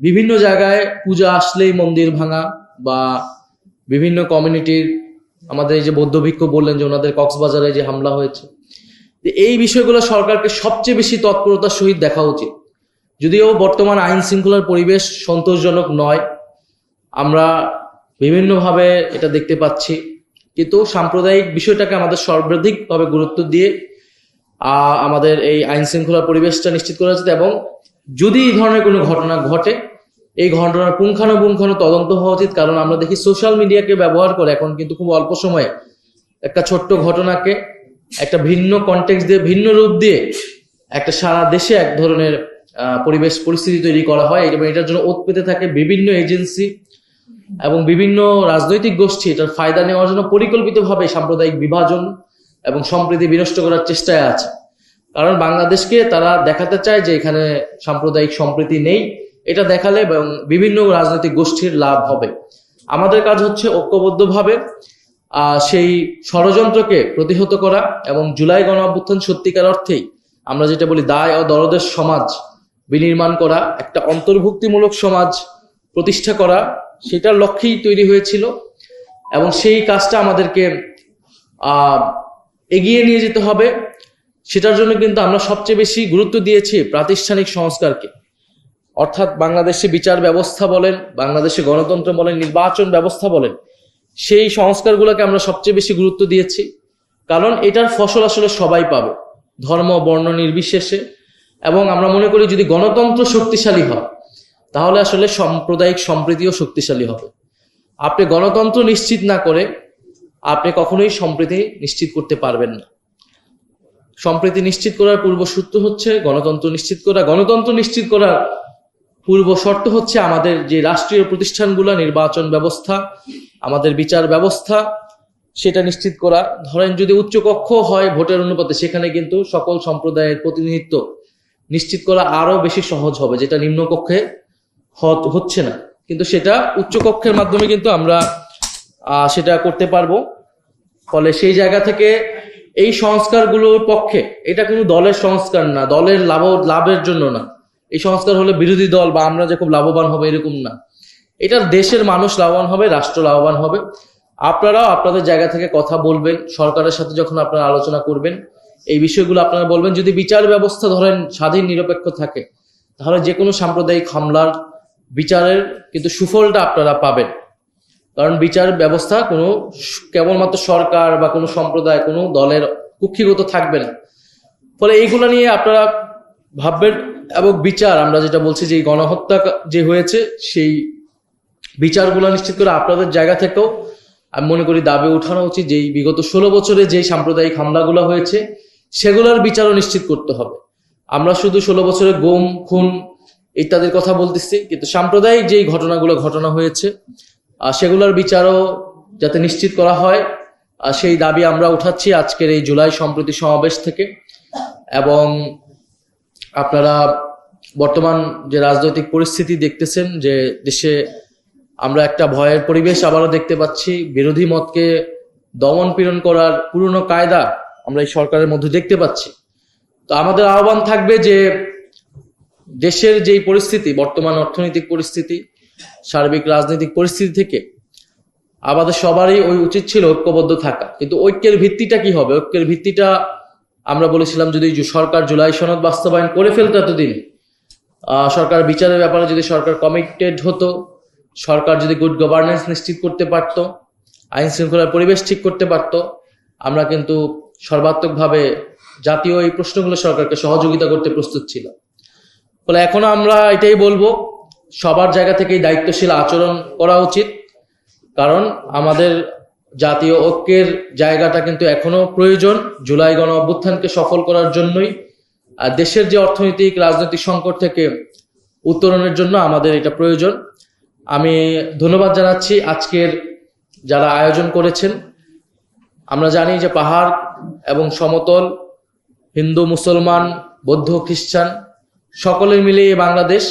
বিভিন্ন জায়গায় পূজা আসলেই মন্দির ভাঙা, বা বিভিন্ন কমিউনিটির, আমাদের এই যে বৌদ্ধ ভিক্ষু বললেন যে ওনাদের কক্সবাজারে যে হামলা হয়েছে, এই বিষয়গুলো সরকারকে সবচেয়ে বেশি তৎপরতার সহিত দেখা উচিত। যদিও বর্তমান আইন শৃঙ্খলার পরিবেশ সন্তোষজনক নয়, আমরা বিভিন্নভাবে এটা দেখতে পাচ্ছি, কিন্তু সাম্প্রদায়িক বিষয়টাকে আমাদের সর্বাধিকভাবে গুরুত্ব দিয়ে আমাদের এই আইন শৃঙ্খলার পরিবেশটা নিশ্চিত করা উচিত। এবং যদি এই ধরনের কোনো ঘটনা ঘটে, এই ঘটনার পুঙ্খানুপুঙ্খানু তদন্ত হওয়া উচিত। কারণ আমরা দেখি সোশ্যাল মিডিয়াকে ব্যবহার করে এখন কিন্তু খুব অল্প সময়ে একটা ছোট্ট ঘটনাকে একটা ভিন্ন কনটেক্সট দিয়ে, ভিন্ন রূপ দিয়ে একটা সারা দেশে এক ধরনের পরিবেশ পরিস্থিতি তৈরি করা হয়, এবং এটার জন্য ওত পেতে থাকে বিভিন্ন এজেন্সি এবং বিভিন্ন রাজনৈতিক গোষ্ঠী। এটার ফায়দা নেওয়ার জন্য পরিকল্পিতভাবে সাম্প্রদায়িক বিভাজন এবং সম্প্রীতি বিনষ্ট করার চেষ্টায় আছে। কারণ বাংলাদেশকে তারা দেখাতে চায় যে এখানে সাম্প্রদায়িক সম্প্রীতি নেই, এটা দেখালে এবং বিভিন্ন রাজনৈতিক গোষ্ঠীর লাভ হবে। আমাদের কাজ হচ্ছে ঐক্যবদ্ধভাবে সেই ষড়যন্ত্রকে প্রতিহত করা, এবং জুলাই গণ অভ্যুত্থান সত্যিকার অর্থেই আমরা যেটা বলি দায় ও দরদের সমাজ বিনির্মাণ করা, একটা অন্তর্ভুক্তিমূলক সমাজ প্রতিষ্ঠা করা, সেটার লক্ষ্যেই তৈরি হয়েছিল। এবং সেই কাজটা আমাদেরকে এগিয়ে নিয়ে যেতে হবে। সেটার জন্য কিন্তু আমরা সবচেয়ে বেশি গুরুত্ব দিয়েছি প্রাতিষ্ঠানিক সংস্কারকে, অর্থাৎ বাংলাদেশে বিচার ব্যবস্থা বলেন, বাংলাদেশে গণতন্ত্র বলেন, নির্বাচন ব্যবস্থা বলেন, সেই সংস্কারগুলোকে আমরা সবচেয়ে বেশি গুরুত্ব দিয়েছি। কারণ এটার ফসল আসলে সবাই পাবে, ধর্ম বর্ণ নির্বিশেষে। এবং আমরা মনে করি যদি গণতন্ত্র শক্তিশালী হয়, তাহলে আসলে সাম্প্রদায়িক সম্প্রীতিও শক্তিশালী হবে। আপনি গণতন্ত্র নিশ্চিত না করে আপনি কখনোই সম্প্রীতি নিশ্চিত করতে পারবেন না। সম্প্রীতি নিশ্চিত করার পূর্ব সূত্র হচ্ছে গণতন্ত্র নিশ্চিত করা। গণতন্ত্র নিশ্চিত করার পূর্ব শর্ত হচ্ছে আমাদের যে রাষ্ট্রীয় প্রতিষ্ঠানগুলো, নির্বাচন ব্যবস্থা, আমাদের বিচার ব্যবস্থা, সেটা নিশ্চিত করা। ধরেন যদি উচ্চকক্ষ হয় ভোটের অনুপাতে, সেখানে কিন্তু সকল সম্প্রদায়ের প্রতিনিধিত্ব নিশ্চিত করা আরো বেশি সহজ হবে, যেটা নিম্নকক্ষে হচ্ছে না। কিন্তু সেটা উচ্চকক্ষের মাধ্যমে কিন্তু আমরা সেটা করতে পারবো। ফলে সেই জায়গা থেকে এই সংস্কারগুলোর পক্ষে, এটা কোনো দলের সংস্কার না, দলের লাভের জন্য না। এই সংস্কার হলে বিরোধী দল বা আমরা যে খুব লাভবান হবে এরকম না, এটা দেশের মানুষ লাভবান হবে, রাষ্ট্র লাভবান হবে। আপনারাও আপনাদের জায়গা থেকে কথা বলবেন, সরকারের সাথে যখন আপনারা আলোচনা করবেন এই বিষয়গুলো আপনারা বলবেন। যদি বিচার ব্যবস্থা ধরেন স্বাধীন নিরপেক্ষ থাকে, তাহলে যে কোনো সাম্প্রদায়িক হামলার বিচারের কিন্তু সুফলটা আপনারা পাবেন। কারণ বিচার ব্যবস্থা কোনো কেবলমাত্র সরকার বা কোনো সম্প্রদায়, কোনো দলের কুক্ষিগত থাকবে না। ফলে এইগুলো নিয়ে আপনারা ভাববেন। এবং বিচার, আমরা যেটা বলছি যে গণহত্যা যে হয়েছে, সেই বিচারগুলো নিশ্চিত করে আপনাদের জায়গা থেকেও আমি মনে করি দাবি উঠানো উচিত। যেই বিগত 16 বছরে যেই সাম্প্রদায়িক হামলাগুলো হয়েছে, সেগুলোর বিচারও নিশ্চিত করতে হবে। আমরা শুধু 16 বছরে গুম, খুন ইত্যাদির কথা বলতেছি, কিন্তু সাম্প্রদায়িক যেই ঘটনাগুলো ঘটনা হয়েছে সেগুলোর বিচারও যাতে নিশ্চিত করা হয়, সেই দাবি আমরা উঠাচ্ছি আজকের এই জুলাই সম্প্রীতি সমাবেশ থেকে। এবং আপনারা বর্তমান যে রাজনৈতিক পরিস্থিতি দেখতেছেন, যে দেশে আমরা একটা ভয়ের পরিবেশ আবারও দেখতে পাচ্ছি, বিরোধী মতকে দমন পীড়ন করার পুরনো কায়দা আমরা এই সরকারের মধ্যে দেখতে পাচ্ছি। তো আমাদের আহ্বান থাকবে যে দেশের যেই পরিস্থিতি, বর্তমান অর্থনৈতিক পরিস্থিতি, সার্বিক রাজনৈতিক পরিস্থিতি থেকে আমাদের সবারই উচিত ছিল ঐক্যবদ্ধ থাকা। কিন্তু ঐক্যের ভিত্তিটা কি হবে? ঐক্যের ভিত্তিটা আমরা বলেছিলাম যদি সরকার জুলাই সনদ বাস্তবায়ন করে ফেলতো, এতদিন সরকার বিচারের ব্যাপারে যদি সরকার কমিটেড হতো, সরকার যদি গুড গভর্নেন্স নিশ্চিত করতে পারত, আইন শৃঙ্খলার পরিবেশ ঠিক করতে পারত, আমরা কিন্তু সর্বাত্মকভাবে জাতীয় এই প্রশ্নগুলো সরকারকে সহযোগিতা করতে প্রস্তুত ছিল। ফলে এখনো আমরা এটাই বলবো, সবার জায়গা থেকেই দায়িত্বশীল আচরণ করা উচিত। কারণ আমাদের জাতীয় ঐক্যের জায়গাটা কিন্তু এখনো প্রয়োজন জুলাই গণ অভ্যুত্থানকে সফল করার জন্যই। আর দেশের যে অর্থনৈতিক রাজনৈতিক সংকট থেকে উত্তরণের জন্য আমাদের এটা প্রয়োজন। আমি ধন্যবাদ জানাচ্ছি আজকের যারা আয়োজন করেছেন। আমরা জানি যে পাহাড় এবং সমতল, হিন্দু মুসলমান বৌদ্ধ খ্রিস্টান সকলে মিলে বাংলাদেশ।